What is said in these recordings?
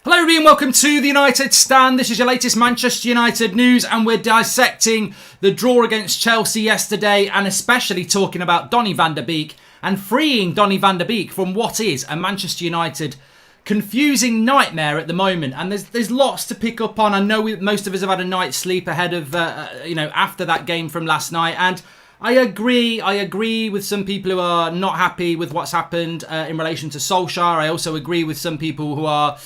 Hello everybody and welcome to the United Stand. This is your latest Manchester United news and we're dissecting the draw against Chelsea yesterday and especially talking about Donny van der Beek and freeing Donny van der Beek from what is a Manchester United confusing nightmare at the moment. And there's lots to pick up on. I know most of us have had a night's sleep ahead of, after that game from last night. And I agree with some people who are not happy with what's happened in relation to Solskjaer. I also agree with some people who are,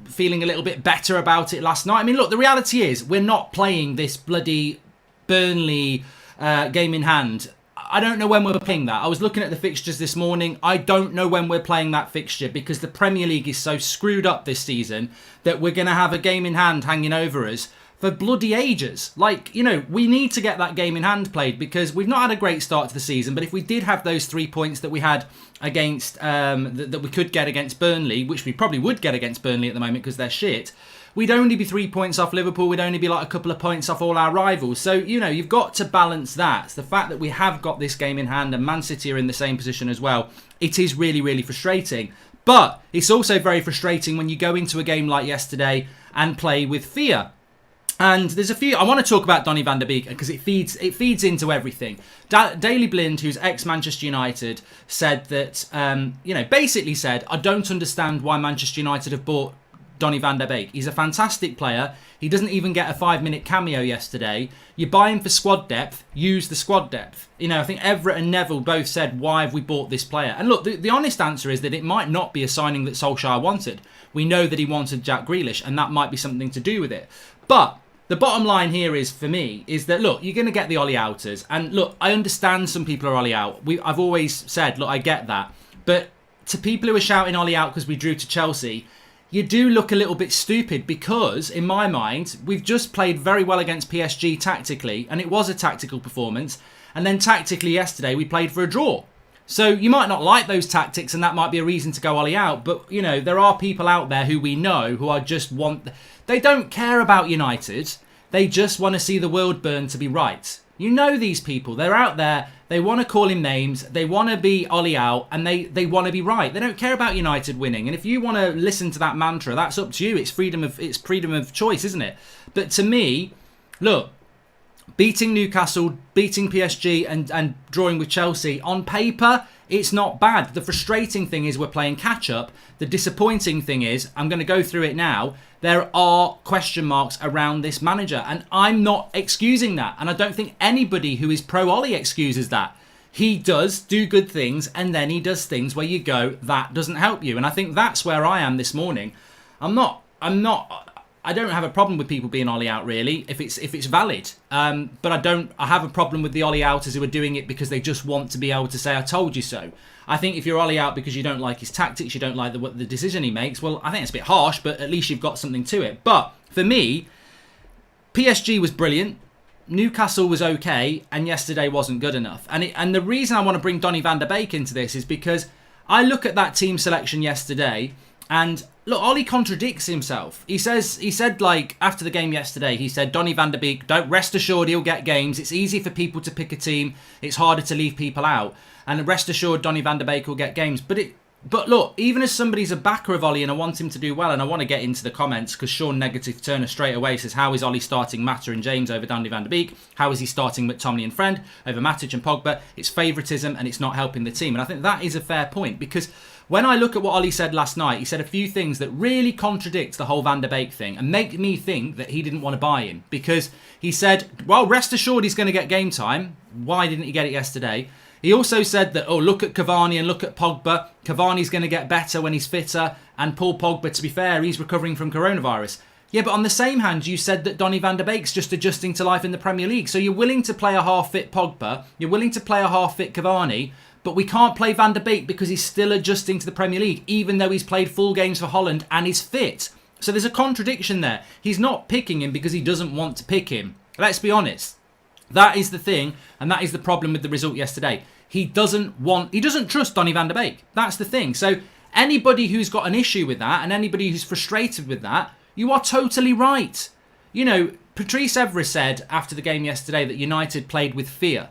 feeling a little bit better about it last night. I mean, look, the reality is we're not playing this bloody Burnley game in hand. I don't know when we're playing that. I was looking at the fixtures this morning. I don't know when we're playing that fixture because the Premier League is so screwed up this season that we're going to have a game in hand hanging over us for bloody ages. We need to get that game in hand played because we've not had a great start to the season. But if we did have those 3 points that we had against, that we could get against Burnley, which we probably would get against Burnley at the moment because they're shit, we'd only be 3 points off Liverpool. We'd only be like a couple of points off all our rivals. So, you've got to balance that. It's the fact that we have got this game in hand and Man City are in the same position as well. It is really, really frustrating. But it's also very frustrating when you go into a game like yesterday and play with fear. And there's a few. I want to talk about Donny van der Beek because it feeds into everything. Daley Blind, who's ex-Manchester United, said that basically said, I don't understand why Manchester United have bought Donny van der Beek. He's a fantastic player. He doesn't even get a 5-minute cameo yesterday. You buy him for squad depth, use the squad depth. I think Everett and Neville both said, why have we bought this player? And look, the honest answer is that it might not be a signing that Solskjaer wanted. We know that he wanted Jack Grealish, and that might be something to do with it. But the bottom line here is, for me, is that, look, you're going to get the Ollie outers. And look, I understand some people are Ollie out. I've always said, look, I get that. But to people who are shouting Ollie out because we drew to Chelsea, you do look a little bit stupid because, in my mind, we've just played very well against PSG tactically, and it was a tactical performance. And then tactically yesterday, we played for a draw. So you might not like those tactics, and that might be a reason to go Ollie out. But, there are people out there who we know who are just they don't care about United. They just want to see the world burn to be right. You know these people. They're out there. They want to call him names. They want to be Ollie out, and they want to be right. They don't care about United winning. And if you want to listen to that mantra, that's up to you. It's freedom of choice, isn't it? But to me, look, beating Newcastle, beating PSG and drawing with Chelsea, on paper, it's not bad. The frustrating thing is we're playing catch-up. The disappointing thing is, I'm going to go through it now, there are question marks around this manager. And I'm not excusing that. And I don't think anybody who is pro-Ollie excuses that. He does do good things, and then he does things where you go, that doesn't help you. And I think that's where I am this morning. I don't have a problem with people being Ollie out, really, if it's valid. But I have a problem with the Ollie outers who are doing it because they just want to be able to say, I told you so. I think if you're Ollie out because you don't like his tactics, you don't like the decision he makes, well, I think it's a bit harsh, but at least you've got something to it. But for me, PSG was brilliant. Newcastle was okay, and yesterday wasn't good enough. And the reason I want to bring Donny van der Beek into this is because I look at that team selection yesterday, and look, Ollie contradicts himself. He said, after the game yesterday, he said, Donny van der Beek, don't rest assured he'll get games. It's easy for people to pick a team. It's harder to leave people out. And rest assured, Donny van der Beek will get games. But look, even as somebody's a backer of Ollie and I want him to do well, and I want to get into the comments because Sean Negative Turner straight away says, how is Ollie starting Mata and James over Donny van der Beek? How is he starting McTominay and Friend over Matic and Pogba? It's favouritism and it's not helping the team. And I think that is a fair point because when I look at what Ollie said last night, he said a few things that really contradict the whole Van der Beek thing and make me think that he didn't want to buy him because he said, well, rest assured he's going to get game time. Why didn't he get it yesterday? He also said that, look at Cavani and look at Pogba. Cavani's going to get better when he's fitter. And Paul Pogba, to be fair, he's recovering from coronavirus. Yeah, but on the same hand, you said that Donny van der Beek's just adjusting to life in the Premier League. So you're willing to play a half-fit Pogba. You're willing to play a half-fit Cavani. But we can't play Van der Beek because he's still adjusting to the Premier League, even though he's played full games for Holland and is fit. So there's a contradiction there. He's not picking him because he doesn't want to pick him. Let's be honest. That is the thing, and that is the problem with the result yesterday. He doesn't trust Donny van der Beek. That's the thing. So anybody who's got an issue with that and anybody who's frustrated with that, you are totally right. Patrice Evra said after the game yesterday that United played with fear.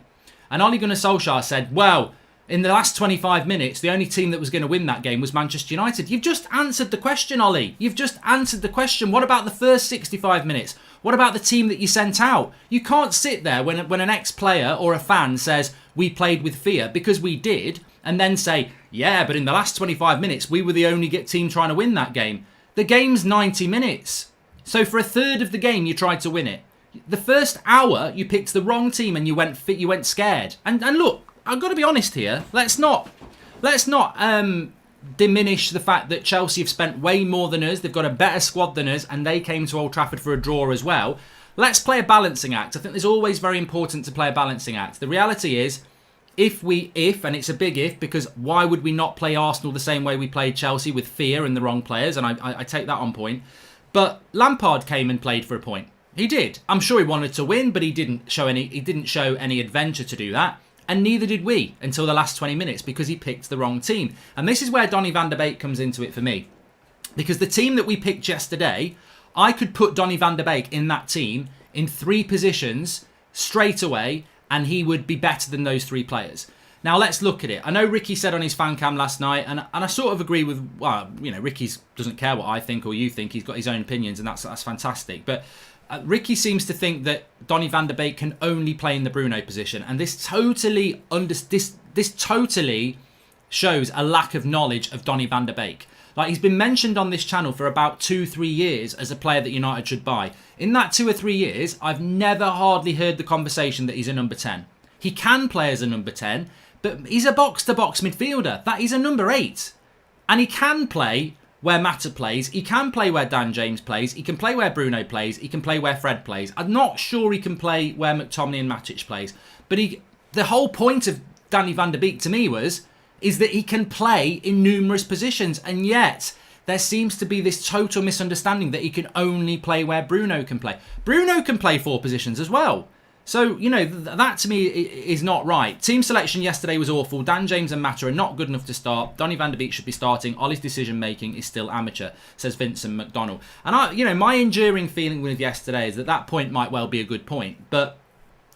And Ole Gunnar Solskjaer said, well, In the last 25 minutes, the only team that was going to win that game was Manchester United. You've just answered the question, Ollie. You've just answered the question. What about the first 65 minutes? What about the team that you sent out? You can't sit there when an ex-player or a fan says, we played with fear, because we did, and then say, yeah, but in the last 25 minutes, we were the only team trying to win that game. The game's 90 minutes. So for a third of the game, you tried to win it. The first hour, you picked the wrong team and you went scared. And look, I've got to be honest here. Let's not diminish the fact that Chelsea have spent way more than us. They've got a better squad than us, and they came to Old Trafford for a draw as well. Let's play a balancing act. I think it's always very important to play a balancing act. The reality is, and it's a big if, because why would we not play Arsenal the same way we played Chelsea, with fear and the wrong players? And I take that on point. But Lampard came and played for a point. He did. I'm sure he wanted to win, but he didn't show any adventure to do that. And neither did we until the last 20 minutes, because he picked the wrong team. And this is where Donny van de Beek comes into it for me. Because the team that we picked yesterday, I could put Donny van de Beek in that team in 3 positions straight away, and he would be better than those 3 players. Now let's look at it. I know Ricky said on his fan cam last night, and I sort of agree with, well, you know, Ricky doesn't care what I think or you think. He's got his own opinions, and that's fantastic. But Ricky seems to think that Donny van de Beek can only play in the Bruno position, and this totally shows a lack of knowledge of Donny van de Beek. Like, he's been mentioned on this channel for about 2-3 years as a player that United should buy. In that 2 or 3 years, I've never hardly heard the conversation that he's a number 10. He can play as a number 10, but he's a box-to-box midfielder. That is a number 8. And he can play where Mata plays. He can play where Dan James plays. He can play where Bruno plays. He can play where Fred plays. I'm not sure he can play where McTominay and Matic plays. But the whole point of Donny van de Beek to me is that he can play in numerous positions. And yet, there seems to be this total misunderstanding that he can only play where Bruno can play. Bruno can play 4 positions as well. So, you know, that to me is not right. Team selection yesterday was awful. Dan James and Mata are not good enough to start. Donny van de Beek should be starting. Ollie's decision-making is still amateur, says Vincent McDonald. And my enduring feeling with yesterday is that point might well be a good point. But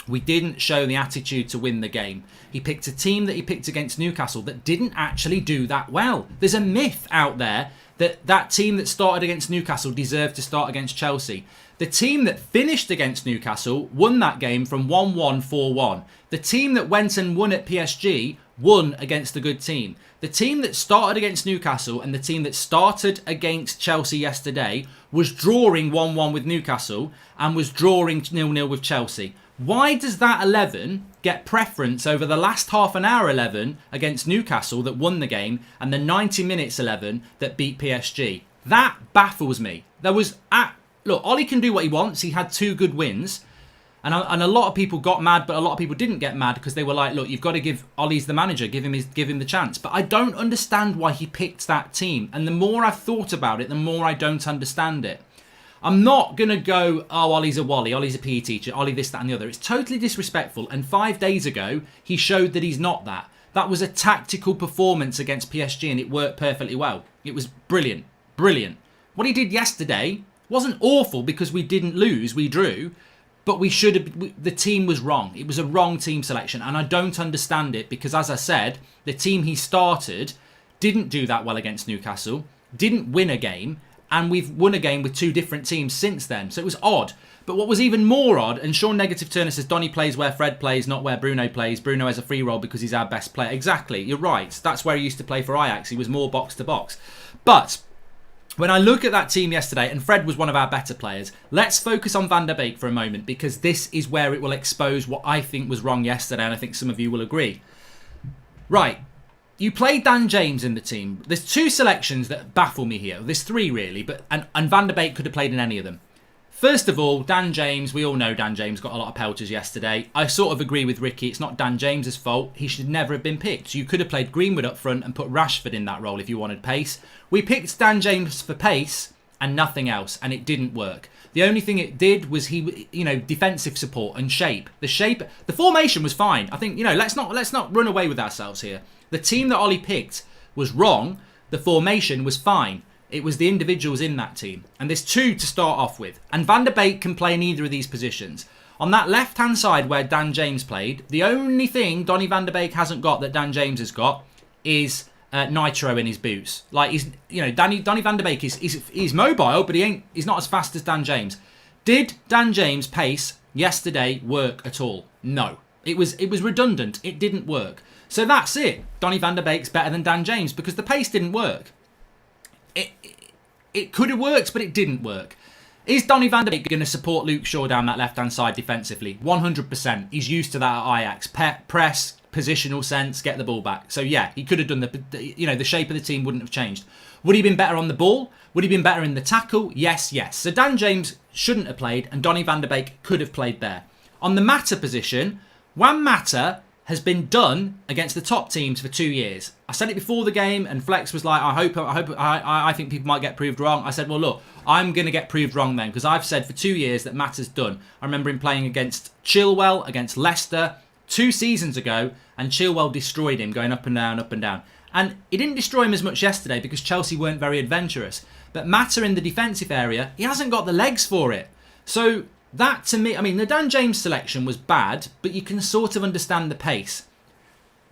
we didn't show the attitude to win the game. He picked a team that he picked against Newcastle that didn't actually do that well. There's a myth out there that team that started against Newcastle deserved to start against Chelsea. The team that finished against Newcastle won that game from 1-1, 4-1. The team that went and won at PSG won against a good team. The team that started against Newcastle and the team that started against Chelsea yesterday was drawing 1-1 with Newcastle and was drawing 0-0 with Chelsea. Why does that 11 get preference over the last half an hour 11 against Newcastle that won the game and the 90 minutes 11 that beat PSG? That baffles me. Look, Ollie can do what he wants. He had 2 good wins. And a lot of people got mad, but a lot of people didn't get mad because they were like, look, you've got to give Ollie's the manager, give him the chance. But I don't understand why he picked that team. And the more I've thought about it, the more I don't understand it. I'm not going to go, oh, Ollie's a Wally, Ollie's a PE teacher, Ollie this, that and the other. It's totally disrespectful. And 5 days ago, he showed that he's not that. That was a tactical performance against PSG and it worked perfectly well. It was brilliant. Brilliant. What he did yesterday wasn't awful because we didn't lose, we drew. But the team was wrong. It was a wrong team selection. And I don't understand it because, as I said, the team he started didn't do that well against Newcastle, didn't win a game, and we've won a game with 2 different teams since then. So it was odd. But what was even more odd, and Sean Negative Turner says Donny plays where Fred plays, not where Bruno plays. Bruno has a free role because he's our best player. Exactly, you're right. That's where he used to play for Ajax. He was more box to box. But when I look at that team yesterday, and Fred was one of our better players, let's focus on Van der Beek for a moment because this is where it will expose what I think was wrong yesterday, and I think some of you will agree. Right, you played Dan James in the team. There's 2 selections that baffle me here. There's 3 really, and Van der Beek could have played in any of them. First of all, Dan James, we all know Dan James got a lot of pelters yesterday. I sort of agree with Ricky. It's not Dan James's fault. He should never have been picked. You could have played Greenwood up front and put Rashford in that role if you wanted pace. We picked Dan James for pace and nothing else, and it didn't work. The only thing it did was defensive support and shape. The formation was fine. I think, let's not run away with ourselves here. The team that Ollie picked was wrong. The formation was fine. It was the individuals in that team. And there's 2 to start off with. And Van der Beek can play in either of these positions. On that left-hand side where Dan James played, the only thing Donny van de Beek hasn't got that Dan James has got is nitro in his boots. Like, Donny van de Beek is mobile, but he's not as fast as Dan James. Did Dan James' pace yesterday work at all? No. It was redundant. It didn't work. So that's it. Donny van de Beek's better than Dan James because the pace didn't work. It could have worked, but it didn't work. Is Donny van de Beek going to support Luke Shaw down that left-hand side defensively? 100%. He's used to that at Ajax. Press, positional sense, get the ball back. So yeah, he could have done the shape of the team wouldn't have changed. Would he have been better on the ball? Would he have been better in the tackle? Yes. So Dan James shouldn't have played and Donny van de Beek could have played there. On the Mata position, Juan Mata has been done against the top teams for 2 years. I said it before the game and Flex was like, I think people might get proved wrong. I said, well, look, I'm going to get proved wrong then because I've said for 2 years that Mata's done. I remember him playing against Chilwell, against Leicester 2 seasons ago, and Chilwell destroyed him going up and down, up and down. And he didn't destroy him as much yesterday because Chelsea weren't very adventurous. But Mata in the defensive area, he hasn't got the legs for it. So that to me, I mean, the Dan James selection was bad, but you can sort of understand the pace.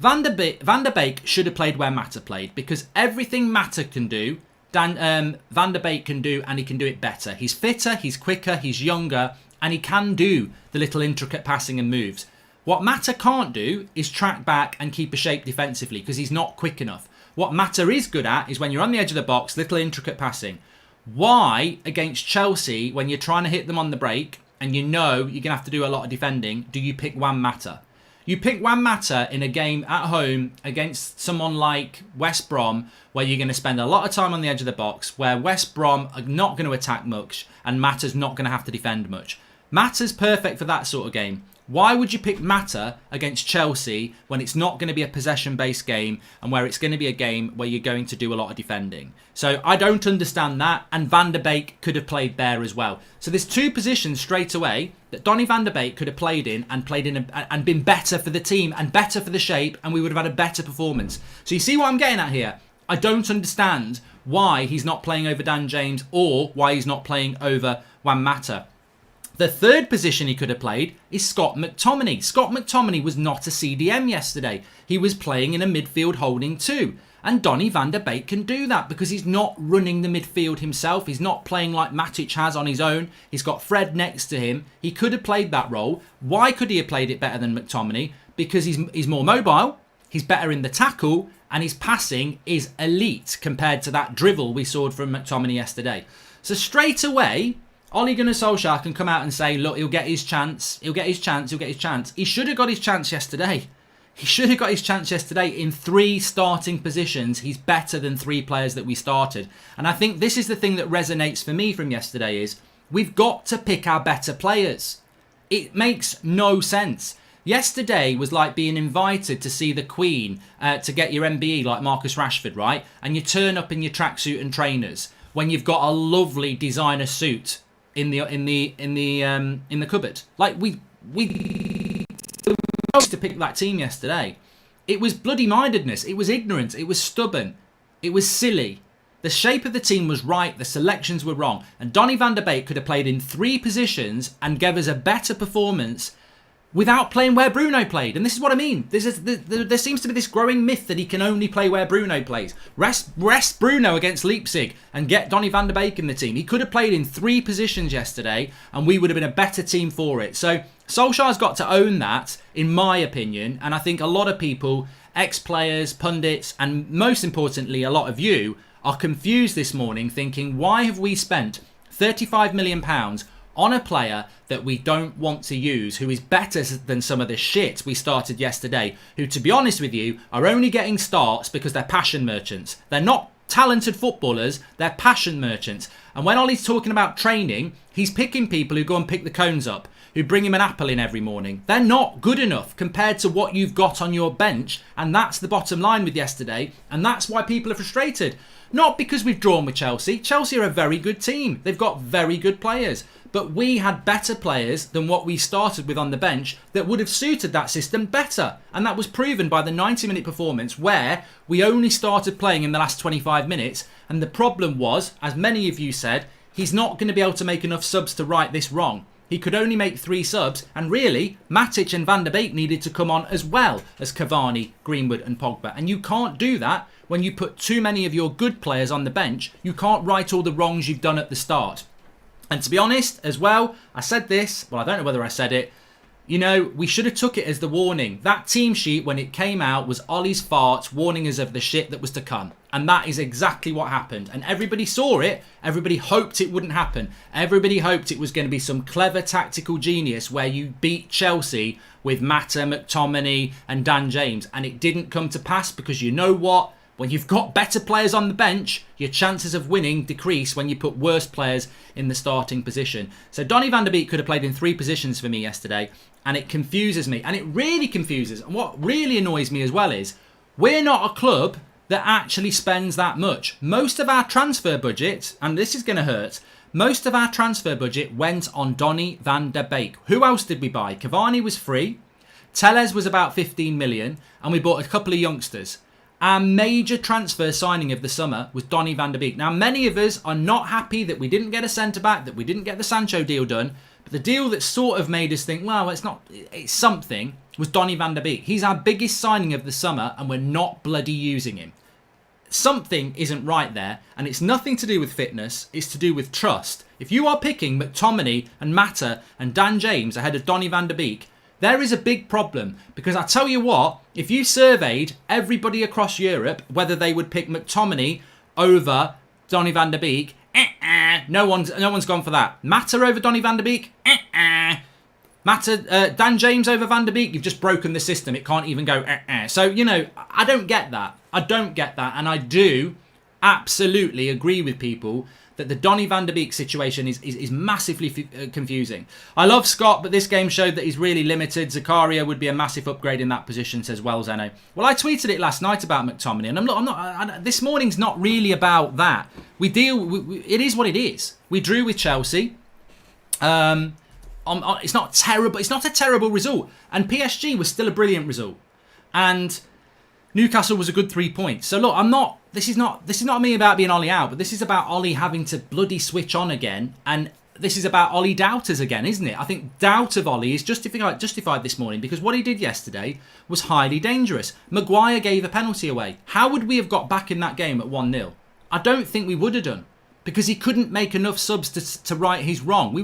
Van de Beek should have played where Mata played because everything Mata can do, Van de Beek can do, and he can do it better. He's fitter, he's quicker, he's younger, and he can do the little intricate passing and moves. What Mata can't do is track back and keep a shape defensively because he's not quick enough. What Mata is good at is when you're on the edge of the box, little intricate passing. Why, against Chelsea, when you're trying to hit them on the break and you know you're going to have to do a lot of defending, do you pick Juan Mata? You pick Juan Mata in a game at home against someone like West Brom where you're going to spend a lot of time on the edge of the box, where West Brom are not going to attack much and Mata's not going to have to defend much. Mata's perfect for that sort of game. Why would you pick Mata against Chelsea when it's not going to be a possession-based game and where it's going to be a game where you're going to do a lot of defending? So I don't understand that, and Van de Beek could have played there as well. So there's 2 positions straight away that Donny van de Beek could have played in and been better for the team and better for the shape, and we would have had a better performance. So you see what I'm getting at here? I don't understand why he's not playing over Dan James or why he's not playing over Juan Mata. The third position he could have played is Scott McTominay. Scott McTominay was not a CDM yesterday. He was playing in a midfield holding 2. And Donny van de Beek can do that because he's not running the midfield himself. He's not playing like Matic has on his own. He's got Fred next to him. He could have played that role. Why could he have played it better than McTominay? Because he's more mobile, he's better in the tackle, and his passing is elite compared to that drivel we saw from McTominay yesterday. So straight away, Ole Gunnar Solskjaer can come out and say, look, he'll get his chance. He should have got his chance yesterday. In 3 starting positions. He's better than 3 players that we started. And I think this is the thing that resonates for me from yesterday is we've got to pick our better players. It makes no sense. Yesterday was like being invited to see the Queen to get your MBE like Marcus Rashford, right? And you turn up in your tracksuit and trainers when you've got a lovely designer suit in the cupboard. Like we to pick that team yesterday. It was bloody mindedness. It was ignorance. It was stubborn. It was silly. The shape of the team was right. The selections were wrong. And Donny van de Beek could have played in 3 positions and gave us a better performance without playing where Bruno played. And this is what I mean. There seems to be this growing myth that he can only play where Bruno plays. Rest Bruno against Leipzig and get Donny van de Beek in the team. He could have played in 3 positions yesterday and we would have been a better team for it. So Solskjaer's got to own that, in my opinion. And I think a lot of people, ex-players, pundits, and most importantly, a lot of you are confused this morning thinking, why have we spent £35 million on a player that we don't want to use, who is better than some of the shit we started yesterday, who, to be honest with you, are only getting starts because they're passion merchants. They're not talented footballers, they're passion merchants. And when Ollie's talking about training, he's picking people who go and pick the cones up, who bring him an apple in every morning. They're not good enough compared to what you've got on your bench, and that's the bottom line with yesterday, and that's why people are frustrated. Not because we've drawn with Chelsea. Chelsea are a very good team. They've got very good players. But we had better players than what we started with on the bench that would have suited that system better. And that was proven by the 90-minute performance where we only started playing in the last 25 minutes. And the problem was, as many of you said, he's not going to be able to make enough subs to right this wrong. He could only make 3 subs, and really, Matic and Van der Beek needed to come on as well as Cavani, Greenwood and Pogba. And you can't do that when you put too many of your good players on the bench. You can't right all the wrongs you've done at the start. And to be honest, as well, I said this, well, I don't know whether I said it, you know, we should have took it as the warning. That team sheet, when it came out, was Ollie's farts warning us of the shit that was to come. And that is exactly what happened. And everybody saw it. Everybody hoped it wouldn't happen. Everybody hoped it was going to be some clever tactical genius where you beat Chelsea with Mata, McTominay and Dan James. And it didn't come to pass because you know what? When you've got better players on the bench, your chances of winning decrease when you put worse players in the starting position. So Donny van der Beek could have played in 3 positions for me yesterday, and it confuses me. And it really confuses. And what really annoys me as well is, we're not a club that actually spends that much. Most of our transfer budget, and this is going to hurt, most of our transfer budget went on Donny van der Beek. Who else did we buy? Cavani was free. Telles was about 15 million, and we bought a couple of youngsters. Our major transfer signing of the summer was Donny van der Beek. Now, many of us are not happy that we didn't get a centre-back, that we didn't get the Sancho deal done. But the deal that sort of made us think, well, it's something, was Donny van der Beek. He's our biggest signing of the summer, and we're not bloody using him. Something isn't right there, and it's nothing to do with fitness, it's to do with trust. If you are picking McTominay and Mata and Dan James ahead of Donny van der Beek, there is a big problem, because I tell you what, if you surveyed everybody across Europe whether they would pick McTominay over Donny van der Beek, no one's gone for that. Mata over Donny van der Beek, Dan James over Van der Beek, you've just broken the system. It can't even go. So, you know, I don't get that. And I do absolutely agree with people that the Donny van der Beek situation is massively confusing. I love Scott, but this game showed that he's really limited. Zakaria would be a massive upgrade in that position, says well Zeno. Well, I tweeted it last night about McTominay, and this morning's not really about that. It is what it is. We drew with Chelsea. It's not terrible. It's not a terrible result, and PSG was still a brilliant result, and Newcastle was a good 3 points. So look, this is not me about being Ollie out, but this is about Ollie having to bloody switch on again, and this is about Ollie doubters again, isn't it? I think doubt of Ollie is justified this morning, because what he did yesterday was highly dangerous. Maguire gave a penalty away. How would we have got back in that game at 1-0? I don't think we would have done, because he couldn't make enough subs to right his wrong.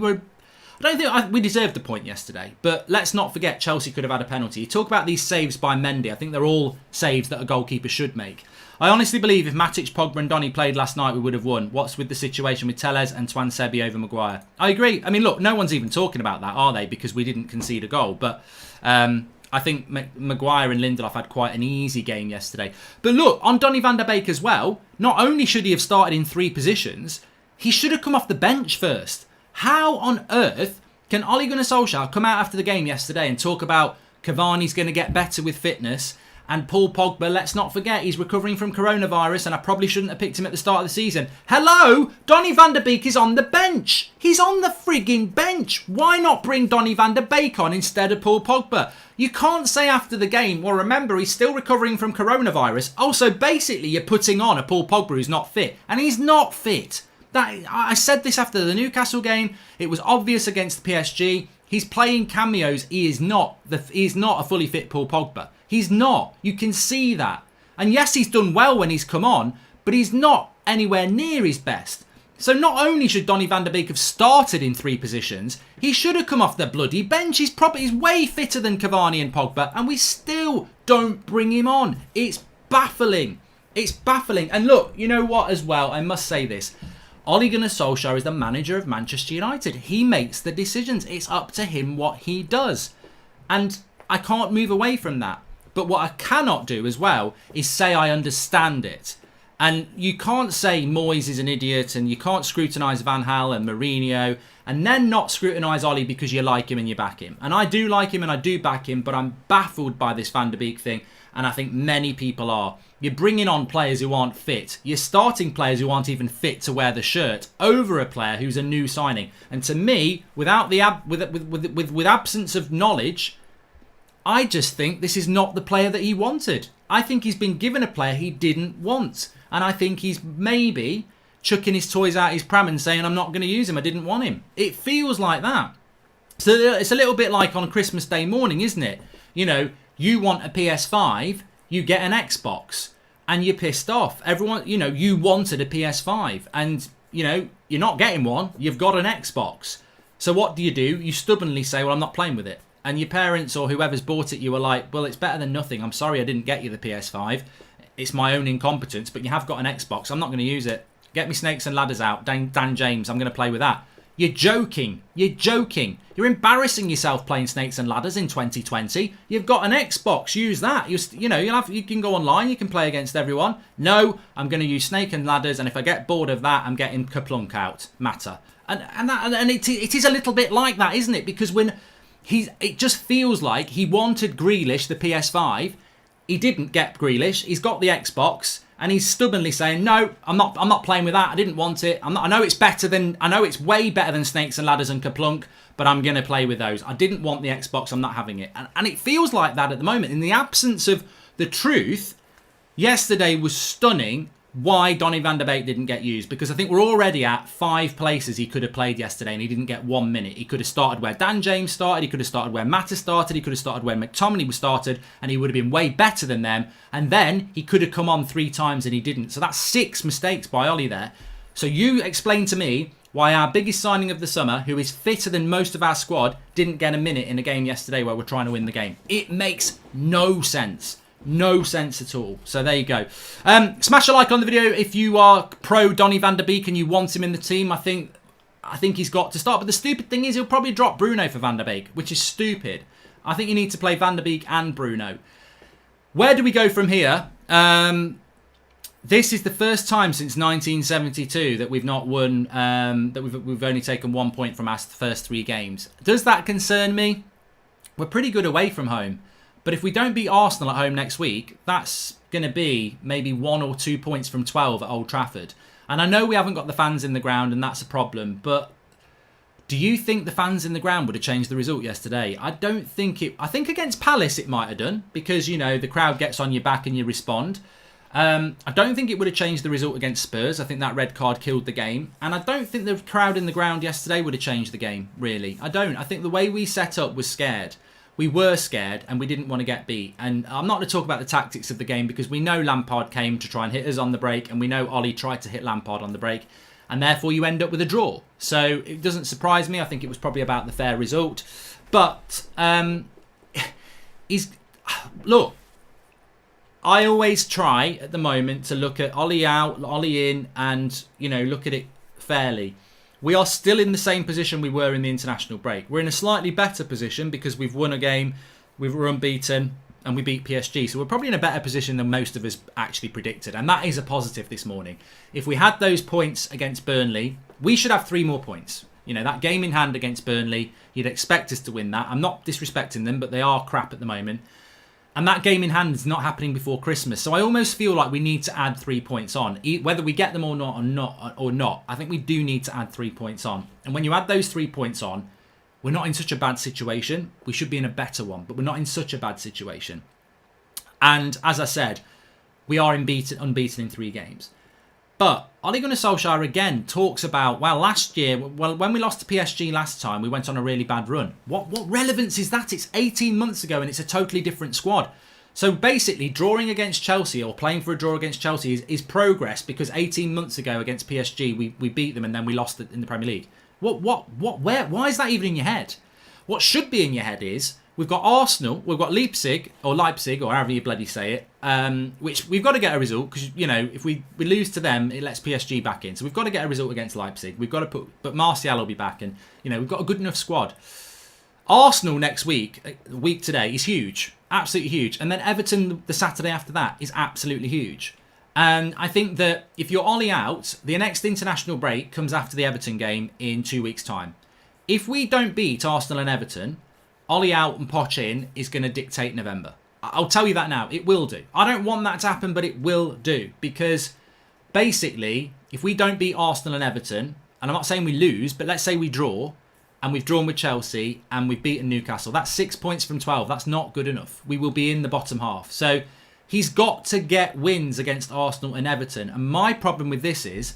I don't think we deserved the point yesterday, but let's not forget Chelsea could have had a penalty. You talk about these saves by Mendy. I think they're all saves that a goalkeeper should make. I honestly believe if Matic, Pogba and Donny played last night, we would have won. What's with the situation with Telles and Twansebi over Maguire? I agree. I mean, look, no one's even talking about that, are they? Because we didn't concede a goal. But I think Maguire and Lindelof had quite an easy game yesterday. But look, on Donny van der Beek as well, not only should he have started in 3 positions, he should have come off the bench first. How on earth can Ole Gunnar Solskjaer come out after the game yesterday and talk about Cavani's going to get better with fitness, and Paul Pogba, let's not forget, he's recovering from coronavirus and I probably shouldn't have picked him at the start of the season. Hello? Donny van der Beek is on the bench. He's on the frigging bench. Why not bring Donny van der Beek on instead of Paul Pogba? You can't say after the game, well, remember, he's still recovering from coronavirus. Also, basically, you're putting on a Paul Pogba who's not fit. And he's not fit. I said this after the Newcastle game. It was obvious against the PSG. He's playing cameos. He is not a fully fit Paul Pogba. He's not. You can see that. And yes, he's done well when he's come on, but he's not anywhere near his best. So not only should Donny van der Beek have started in 3 positions, he should have come off the bloody bench. He's way fitter than Cavani and Pogba, and we still don't bring him on. It's baffling. It's baffling. And look, you know what as well? I must say this. Ole Gunnar Solskjaer is the manager of Manchester United. He makes the decisions. It's up to him what he does. And I can't move away from that. But what I cannot do as well is say I understand it. And you can't say Moyes is an idiot, and you can't scrutinise Van Gaal and Mourinho and then not scrutinise Ollie because you like him and you back him. And I do like him and I do back him, but I'm baffled by this Van der Beek thing, and I think many people are. You're bringing on players who aren't fit. You're starting players who aren't even fit to wear the shirt over a player who's a new signing. And to me, without the with absence of knowledge, I just think this is not the player that he wanted. I think he's been given a player he didn't want. And I think he's maybe chucking his toys out his pram and saying, I'm not going to use him. I didn't want him. It feels like that. So it's a little bit like on Christmas Day morning, isn't it? You know, you want a PS5, you get an Xbox, and you're pissed off. Everyone, you know, you wanted a PS5, and, you know, you're not getting one, you've got an Xbox. So what do? You stubbornly say, well, I'm not playing with it. And your parents or whoever's bought it, you were like, well, it's better than nothing. I'm sorry I didn't get you the PS5. It's my own incompetence, but you have got an Xbox. I'm not going to use it. Get me Snakes and Ladders out. Dan James, I'm going to play with that. You're joking. You're joking. You're embarrassing yourself playing Snakes and Ladders in 2020. You've got an Xbox. Use that. You can go online. You can play against everyone. No, I'm going to use Snake and Ladders, and if I get bored of that, I'm getting Kaplunk out. Matter. And it is a little bit like that, isn't it? Because it just feels like he wanted Grealish, the PS5. He didn't get Grealish. He's got the Xbox, and he's stubbornly saying, "No, I'm not playing with that. I didn't want it. I know it's way better than Snakes and Ladders and Kaplunk, but I'm going to play with those. I didn't want the Xbox. I'm not having it." And it feels like that at the moment. In the absence of the truth, yesterday was stunning. Why Donny van de Beek didn't get used, because I think we're already at 5 places he could have played yesterday and he didn't get 1 minute. He could have started where Dan James started, he could have started where Mata started, he could have started where McTominay was started, and he would have been way better than them. And then he could have come on 3 times and he didn't. So that's 6 mistakes by Ollie there. So you explain to me why our biggest signing of the summer, who is fitter than most of our squad, didn't get a minute in a game yesterday where we're trying to win the game. It makes no sense. No sense at all. So there you go. Smash a like on the video if you are pro Donny van de Beek and you want him in the team. I think he's got to start. But the stupid thing is he'll probably drop Bruno for van de Beek, which is stupid. I think you need to play van de Beek and Bruno. Where do we go from here? This is the first time since 1972 that we've not won, that we've only taken 1 point from our first 3 games. Does that concern me? We're pretty good away from home. But if we don't beat Arsenal at home next week, that's going to be maybe 1 or 2 points from 12 at Old Trafford. And I know we haven't got the fans in the ground and that's a problem, but do you think the fans in the ground would have changed the result yesterday? I don't think it. I think against Palace it might have done, because, you know, the crowd gets on your back and you respond. I don't think it would have changed the result against Spurs. I think that red card killed the game. And I don't think the crowd in the ground yesterday would have changed the game, really. I don't. I think the way we set up was scared. We were scared and we didn't want to get beat. And I'm not going to talk about the tactics of the game, because we know Lampard came to try and hit us on the break, and we know Ollie tried to hit Lampard on the break, and therefore you end up with a draw. So it doesn't surprise me. I think it was probably about the fair result. But look, I always try at the moment to look at Ollie out, Ollie in, and, you know, look at it fairly. We are still in the same position we were in the international break. We're in a slightly better position because we've won a game, we were unbeaten, and we beat PSG. So we're probably in a better position than most of us actually predicted. And that is a positive this morning. If we had those points against Burnley, we should have 3 more points. You know, that game in hand against Burnley, you'd expect us to win that. I'm not disrespecting them, but they are crap at the moment. And that game in hand is not happening before Christmas. So I almost feel like we need to add 3 points on. Whether we get them or not, I think we do need to add 3 points on. And when you add those 3 points on, we're not in such a bad situation. We should be in a better one, but we're not in such a bad situation. And as I said, we are unbeaten in 3 games. But Ole Gunnar Solskjaer again talks about, well, last year, when we lost to PSG last time, we went on a really bad run. What relevance is that? It's 18 months ago and it's a totally different squad. So basically, drawing against Chelsea or playing for a draw against Chelsea is progress, because 18 months ago against PSG, we beat them and then we lost it in the Premier League. Why is that even in your head? What should be in your head is, we've got Arsenal, we've got Leipzig, or however you bloody say it, which we've got to get a result, because, you know, if we lose to them, it lets PSG back in. So we've got to get a result against Leipzig. We've got to but Martial will be back, and, you know, we've got a good enough squad. Arsenal next week today, is huge, absolutely huge. And then Everton the Saturday after that is absolutely huge. And I think that if you're Ollie out, the next international break comes after the Everton game in 2 weeks' time. If we don't beat Arsenal and Everton, Ollie out and Poch in is going to dictate November. I'll tell you that now. It will do. I don't want that to happen, but it will do. Because basically, if we don't beat Arsenal and Everton, and I'm not saying we lose, but let's say we draw, and we've drawn with Chelsea, and we've beaten Newcastle, that's 6 points from 12. That's not good enough. We will be in the bottom half. So he's got to get wins against Arsenal and Everton. And my problem with this is,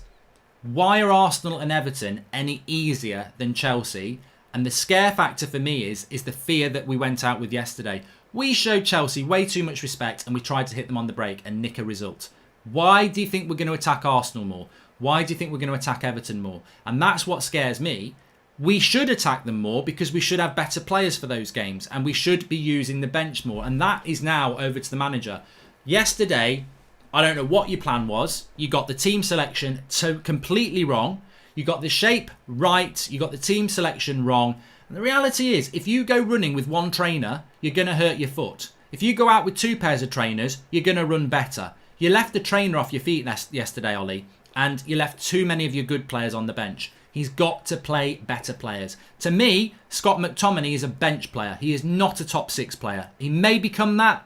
why are Arsenal and Everton any easier than Chelsea? And the scare factor for me is the fear that we went out with yesterday. We showed Chelsea way too much respect and we tried to hit them on the break and nick a result. Why do you think we're going to attack Arsenal more? Why do you think we're going to attack Everton more? And that's what scares me. We should attack them more because we should have better players for those games and we should be using the bench more. And that is now over to the manager. Yesterday, I don't know what your plan was. You got the team selection completely wrong. You got the shape right. You got the team selection wrong. And the reality is, if you go running with one trainer, you're going to hurt your foot. If you go out with two pairs of trainers, you're going to run better. You left the trainer off your feet yesterday, Ollie, and you left too many of your good players on the bench. He's got to play better players. To me, Scott McTominay is a bench player. He is not a top 6 player. He may become that,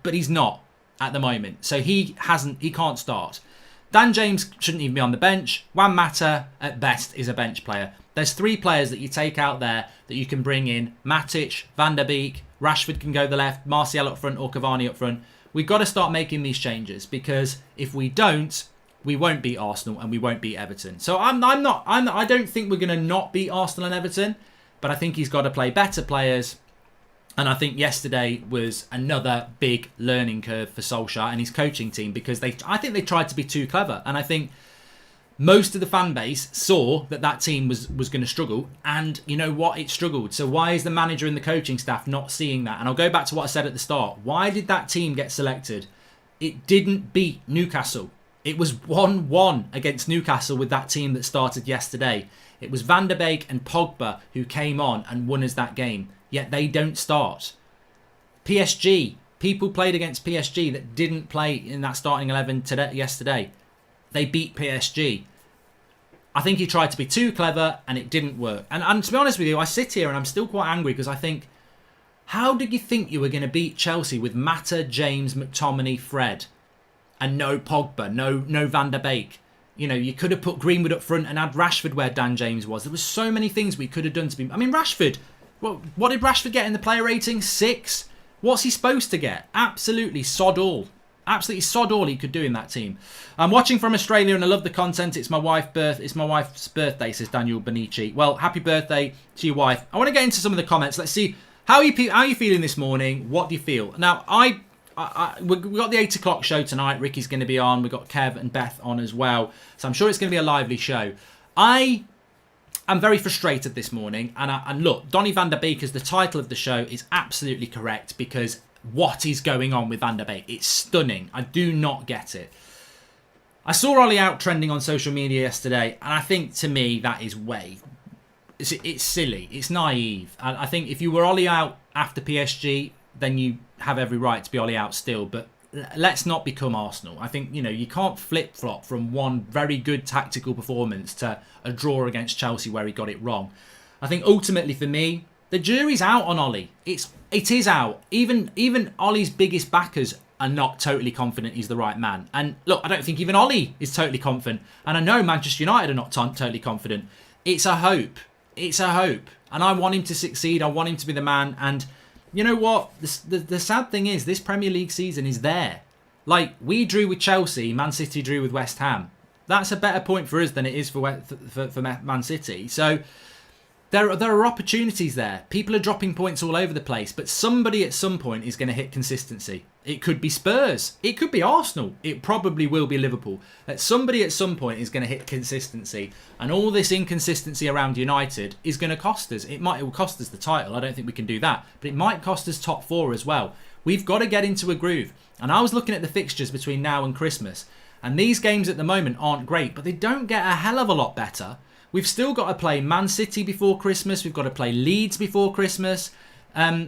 but he's not at the moment. So he can't start. Dan James shouldn't even be on the bench. Juan Mata, at best, is a bench player. There's 3 players that you take out there that you can bring in. Matic, Van der Beek, Rashford can go the left, Martial up front or Cavani up front. We've got to start making these changes because if we don't, we won't beat Arsenal and we won't beat Everton. So I don't think we're going to not beat Arsenal and Everton, but I think he's got to play better players. And I think yesterday was another big learning curve for Solskjaer and his coaching team because I think they tried to be too clever. And I think most of the fan base saw that team was going to struggle. And you know what? It struggled. So why is the manager and the coaching staff not seeing that? And I'll go back to what I said at the start. Why did that team get selected? It didn't beat Newcastle. It was 1-1 against Newcastle with that team that started yesterday. It was Van der Beek and Pogba who came on and won us that game. Yet they don't start. PSG. People played against PSG that didn't play in that starting 11 yesterday. They beat PSG. I think he tried to be too clever and it didn't work. And to be honest with you, I sit here and I'm still quite angry because I think, how did you think you were going to beat Chelsea with Mata, James, McTominay, Fred? And no Pogba, no Van der Beek. You know, you could have put Greenwood up front and had Rashford where Dan James was. There was so many things we could have done to be... I mean, Rashford, what did Rashford get in the player rating? 6? What's he supposed to get? Absolutely sod all. Absolutely sod all he could do in that team. I'm watching from Australia and I love the content. It's my wife's birthday, says Daniel Benici. Well, happy birthday to your wife. I want to get into some of the comments. Let's see. How are you feeling this morning? What do you feel? Now, we've got the 8 o'clock show tonight. Ricky's going to be on. We've got Kev and Beth on as well. So I'm sure it's going to be a lively show. I'm very frustrated this morning. And look, Donny van der Beek as the title of the show is absolutely correct because what is going on with Van der Beek? It's stunning. I do not get it. I saw Ollie out trending on social media yesterday. And I think to me that is it's silly. It's naive. I think if you were Ollie out after PSG, then you have every right to be Ollie out still. But let's not become Arsenal. I think, you can't flip-flop from one very good tactical performance to a draw against Chelsea where he got it wrong. I think ultimately for me, the jury's out on Ollie. It is out. Even Ollie's biggest backers are not totally confident he's the right man. And look, I don't think even Ollie is totally confident. And I know Manchester United are not totally confident. It's a hope. It's a hope. And I want him to succeed. I want him to be the man. And you know what? The sad thing is this Premier League season is there. Like, we drew with Chelsea, Man City drew with West Ham. That's a better point for us than it is for Man City. So there are opportunities there. People are dropping points all over the place, but somebody at some point is going to hit consistency. It could be Spurs. It could be Arsenal. It probably will be Liverpool. Somebody at some point is going to hit consistency. And all this inconsistency around United is going to cost us. It will cost us the title. I don't think we can do that. But it might cost us top 4 as well. We've got to get into a groove. And I was looking at the fixtures between now and Christmas. And these games at the moment aren't great, but they don't get a hell of a lot better. We've still got to play Man City before Christmas. We've got to play Leeds before Christmas.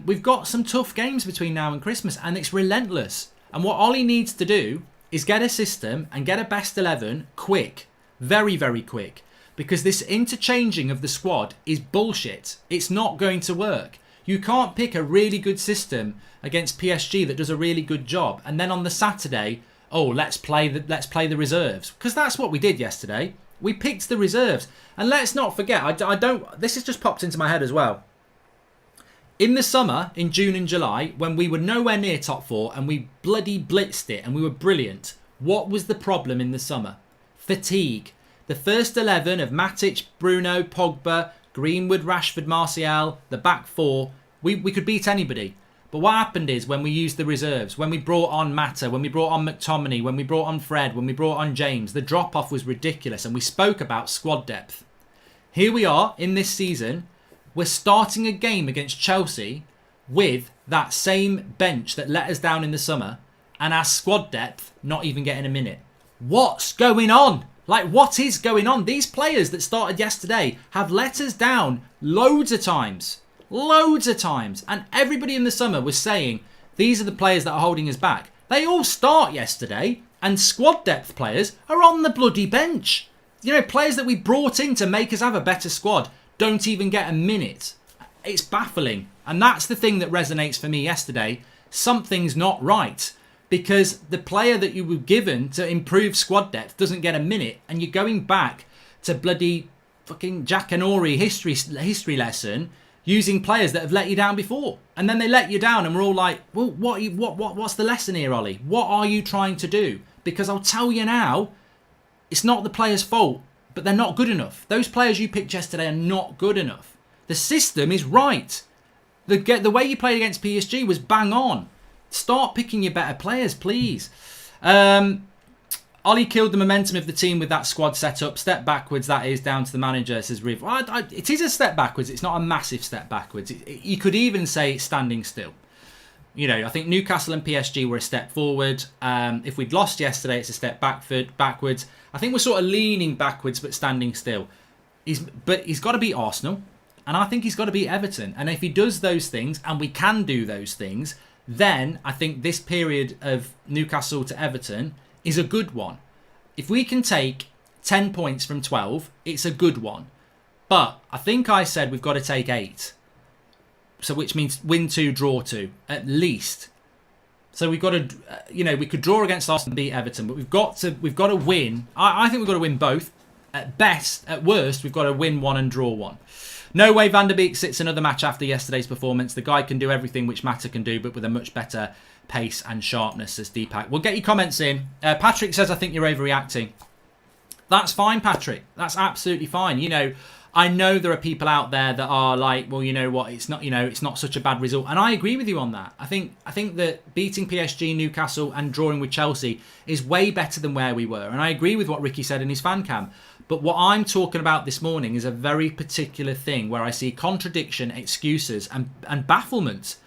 We've got some tough games between now and Christmas, and it's relentless. And what Ollie needs to do is get a system and get a best 11 quick. Very, very quick. Because this interchanging of the squad is bullshit. It's not going to work. You can't pick a really good system against PSG that does a really good job, and then on the Saturday, let's play the reserves. Because that's what we did yesterday. We picked the reserves. And let's not forget, this has just popped into my head as well. In the summer, in June and July, when we were nowhere near top 4 and we bloody blitzed it and we were brilliant, what was the problem in the summer? Fatigue. The first 11 of Matic, Bruno, Pogba, Greenwood, Rashford, Martial, the back four, we could beat anybody. But what happened is when we used the reserves, when we brought on Mata, when we brought on McTominay, when we brought on Fred, when we brought on James, the drop-off was ridiculous, and we spoke about squad depth. Here we are in this season, we're starting a game against Chelsea with that same bench that let us down in the summer, and our squad depth not even getting a minute. What's going on? Like, what is going on? These players that started yesterday have let us down loads of times. Loads of times. And everybody in the summer was saying, these are the players that are holding us back. They all start yesterday, and squad depth players are on the bloody bench. You know, players that we brought in to make us have a better squad don't even get a minute. It's baffling. And that's the thing that resonates for me yesterday. Something's not right. Because the player that you were given to improve squad depth doesn't get a minute, and you're going back to bloody fucking Jackanory history lesson using players that have let you down before. And then they let you down, and we're all like, well, what's the lesson here, Ollie? What are you trying to do? Because I'll tell you now, it's not the players' fault, but they're not good enough. Those players you picked yesterday are not good enough. The system is right. The way you played against PSG was bang on. Start picking your better players, please. Ollie killed the momentum of the team with that squad setup. Step backwards, that is, down to the manager, says Riv. It is a step backwards. It's not a massive step backwards. You could even say standing still. You know, I think Newcastle and PSG were a step forward. If we'd lost yesterday, it's a step backwards. I think we're sort of leaning backwards but standing still. But he's got to beat Arsenal. And I think he's got to beat Everton. And if he does those things, and we can do those things, then I think this period of Newcastle to Everton is a good one. If we can take 10 points from 12, it's a good one. But I think I said we've got to take 8. So which means win 2, draw 2, at least. So we've got to, we could draw against Arsenal and beat Everton, but we've got to win. I think we've got to win both. At best, at worst, we've got to win 1 and draw 1. No way Van der Beek sits another match after yesterday's performance. The guy can do everything which Mata can do, but with a much better pace and sharpness, says Deepak. We'll get your comments in. Patrick says, I think you're overreacting. That's fine, Patrick. That's absolutely fine. You know, I know there are people out there that are like, well, you know what, it's not such a bad result. And I agree with you on that. I think that beating PSG, Newcastle and drawing with Chelsea is way better than where we were. And I agree with what Ricky said in his fan cam. But what I'm talking about this morning is a very particular thing where I see contradiction, excuses and bafflement.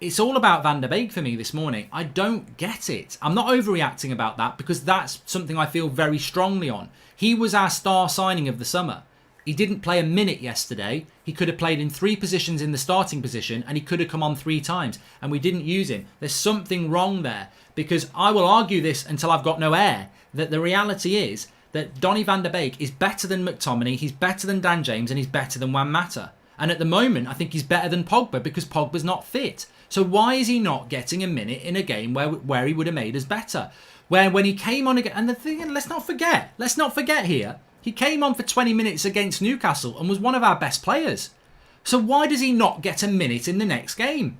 It's all about Van der Beek for me this morning. I don't get it. I'm not overreacting about that because that's something I feel very strongly on. He was our star signing of the summer. He didn't play a minute yesterday. He could have played in 3 positions in the starting position and he could have come on 3 times and we didn't use him. There's something wrong there because I will argue this until I've got no air, that the reality is that Donny van der Beek is better than McTominay, he's better than Dan James and he's better than Juan Mata. And at the moment, I think he's better than Pogba because Pogba's not fit. So why is he not getting a minute in a game where he would have made us better? Where when he came on again, and the thing, let's not forget here, he came on for 20 minutes against Newcastle and was one of our best players. So why does he not get a minute in the next game?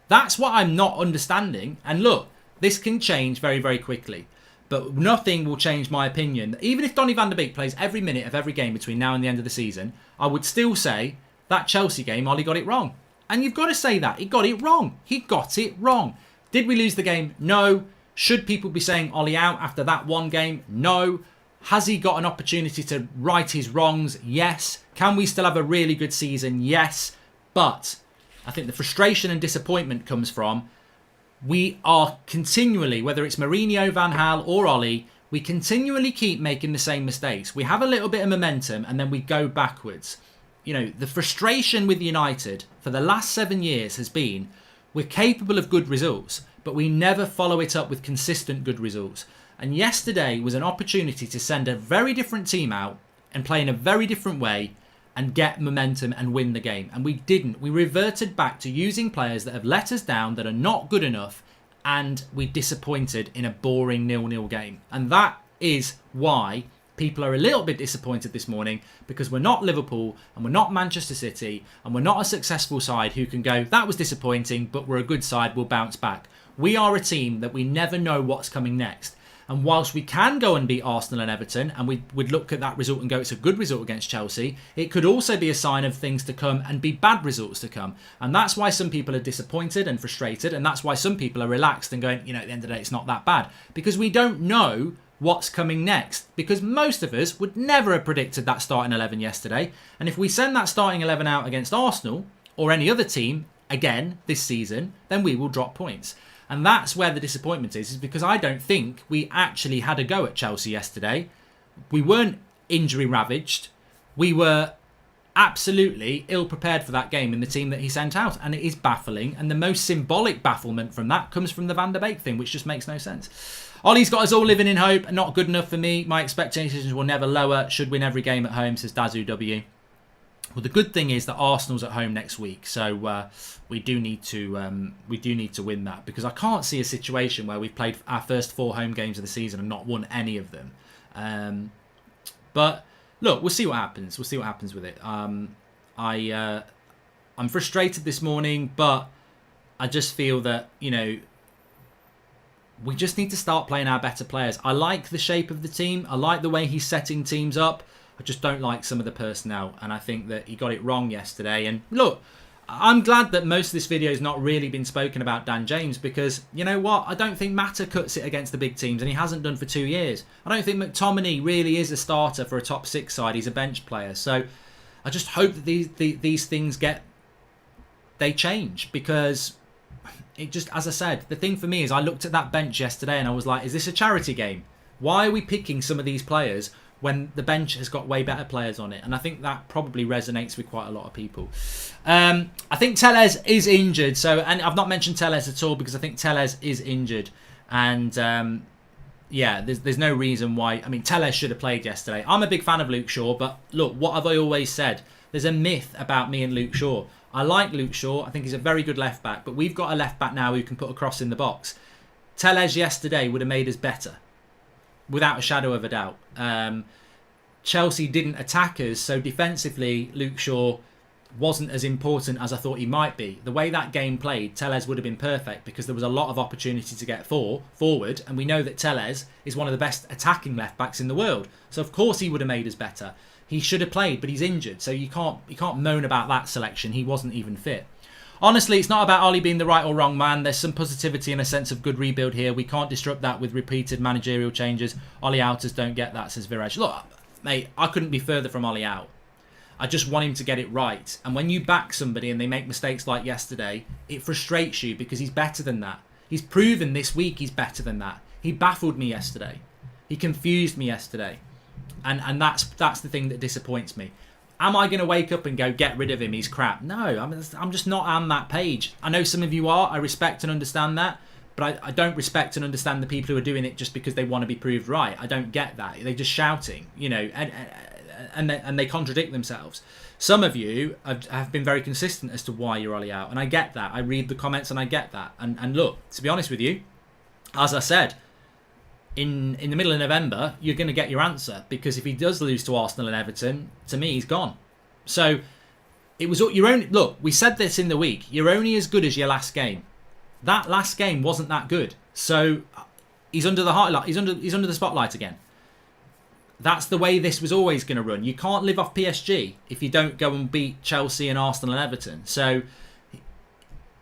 That's what I'm not understanding. And look, this can change very, very quickly. But nothing will change my opinion. Even if Donny van der Beek plays every minute of every game between now and the end of the season, I would still say that Chelsea game, Ollie got it wrong. And you've got to say that. He got it wrong. He got it wrong. Did we lose the game? No. Should people be saying Ollie out after that one game? No. Has he got an opportunity to right his wrongs? Yes. Can we still have a really good season? Yes. But I think the frustration and disappointment comes from we are continually, whether it's Mourinho, Van Gaal or Ollie, we continually keep making the same mistakes. We have a little bit of momentum and then we go backwards. You know, the frustration with United for the last 7 years has been we're capable of good results, but we never follow it up with consistent good results. And yesterday was an opportunity to send a very different team out and play in a very different way and get momentum and win the game. And we didn't. We reverted back to using players that have let us down, that are not good enough, and we disappointed in a boring 0-0 game. And that is why people are a little bit disappointed this morning, because we're not Liverpool and we're not Manchester City and we're not a successful side who can go, that was disappointing, but we're a good side, we'll bounce back. We are a team that we never know what's coming next. And whilst we can go and beat Arsenal and Everton, and we'd look at that result and go, it's a good result against Chelsea, it could also be a sign of things to come and be bad results to come. And that's why some people are disappointed and frustrated, and that's why some people are relaxed and going, at the end of the day, it's not that bad. Because we don't know what's coming next. Because most of us would never have predicted that starting 11 yesterday. And if we send that starting 11 out against Arsenal or any other team again this season, then we will drop points. And that's where the disappointment is because I don't think we actually had a go at Chelsea yesterday. We weren't injury ravaged. We were absolutely ill-prepared for that game in the team that he sent out. And it is baffling. And the most symbolic bafflement from that comes from the Van der Beek thing, which just makes no sense. Ollie's got us all living in hope. Not good enough for me. My expectations will never lower. Should win every game at home, says Dazu W. Well, the good thing is that Arsenal's at home next week, so we do need to win that because I can't see a situation where we've played our first 4 home games of the season and not won any of them. But look, we'll see what happens. We'll see what happens with it. I'm frustrated this morning, but I just feel that we just need to start playing our better players. I like the shape of the team. I like the way he's setting teams up. I just don't like some of the personnel, and I think that he got it wrong yesterday. And look, I'm glad that most of this video has not really been spoken about Dan James because, you know what, I don't think Mata cuts it against the big teams, and he hasn't done for 2 years. I don't think McTominay really is a starter for a top 6 side. He's a bench player. So I just hope that these things they change because it just, as I said, the thing for me is I looked at that bench yesterday and I was like, is this a charity game? Why are we picking some of these players when the bench has got way better players on it? And I think that probably resonates with quite a lot of people. I think Telles is injured. And I've not mentioned Telles at all because I think Telles is injured. And there's no reason why. I mean, Telles should have played yesterday. I'm a big fan of Luke Shaw, but look, what have I always said? There's a myth about me and Luke Shaw. I like Luke Shaw. I think he's a very good left back, but we've got a left back now who can put a cross in the box. Telles yesterday would have made us better, without a shadow of a doubt. Chelsea didn't attack us, so defensively, Luke Shaw wasn't as important as I thought he might be. The way that game played, Telles would have been perfect because there was a lot of opportunity to get forward, and we know that Telles is one of the best attacking left backs in the world. So of course he would have made us better. He should have played, but he's injured, so you can't moan about that selection. He wasn't even fit. Honestly, it's not about Ollie being the right or wrong man. There's some positivity and a sense of good rebuild here. We can't disrupt that with repeated managerial changes. Ollie outers don't get that, says Viraj. Look, mate, I couldn't be further from Ollie out. I just want him to get it right. And when you back somebody and they make mistakes like yesterday, it frustrates you because he's better than that. He's proven this week he's better than that. He baffled me yesterday. He confused me yesterday. And that's the thing that disappoints me. Am I going to wake up and go, get rid of him, he's crap? No, I'm just not on that page. I know some of you are. I respect and understand that. But I don't respect and understand the people who are doing it just because they want to be proved right. I don't get that. They're just shouting, and they contradict themselves. Some of you have been very consistent as to why you're Ollie out. And I get that. I read the comments and I get that. And look, to be honest with you, as I said, in the middle of November, you're going to get your answer because if he does lose to Arsenal and Everton, to me, he's gone. So it was your own. Look, we said this in the week. You're only as good as your last game. That last game wasn't that good, so he's under the highlight. He's under the spotlight again. That's the way this was always going to run. You can't live off PSG if you don't go and beat Chelsea and Arsenal and Everton. So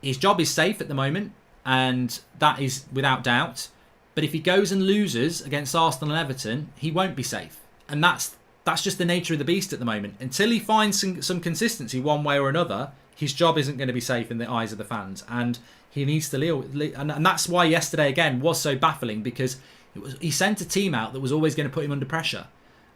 his job is safe at the moment, and that is without doubt. But if he goes and loses against Arsenal and Everton, he won't be safe. And that's just the nature of the beast at the moment. Until he finds some consistency one way or another, his job isn't going to be safe in the eyes of the fans. And he needs to live. And that's why yesterday, again, was so baffling because he sent a team out that was always going to put him under pressure.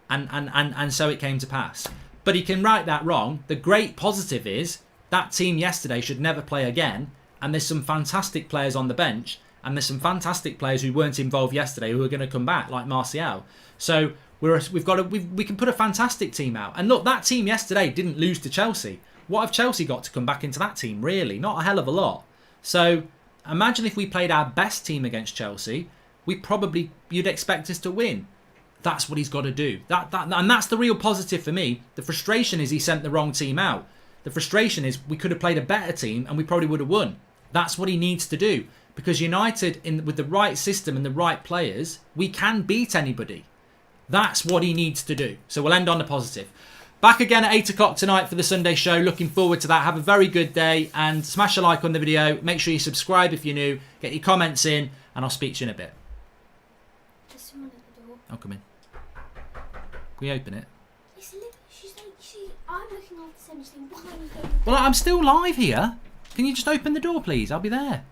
And so it came to pass. But he can right that wrong. The great positive is that team yesterday should never play again. And there's some fantastic players on the bench. And there's some fantastic players who weren't involved yesterday who are going to come back, like Martial. So we can put a fantastic team out. And look, that team yesterday didn't lose to Chelsea. What have Chelsea got to come back into that team? Really, not a hell of a lot. So imagine if we played our best team against Chelsea, you'd expect us to win. That's what he's got to do. And that's the real positive for me. The frustration is he sent the wrong team out. The frustration is we could have played a better team and we probably would have won. That's what he needs to do. Because United, with the right system and the right players, we can beat anybody. That's what he needs to do. So we'll end on a positive. Back again at 8 o'clock tonight for the Sunday show. Looking forward to that. Have a very good day and smash a like on the video. Make sure you subscribe if you're new. Get your comments in and I'll speak to you in a bit. There's someone at the door. I'll come in. Can we open it? She's like, I'm looking after the same thing. Why are you going? Well, I'm still live here. Can you just open the door, please? I'll be there.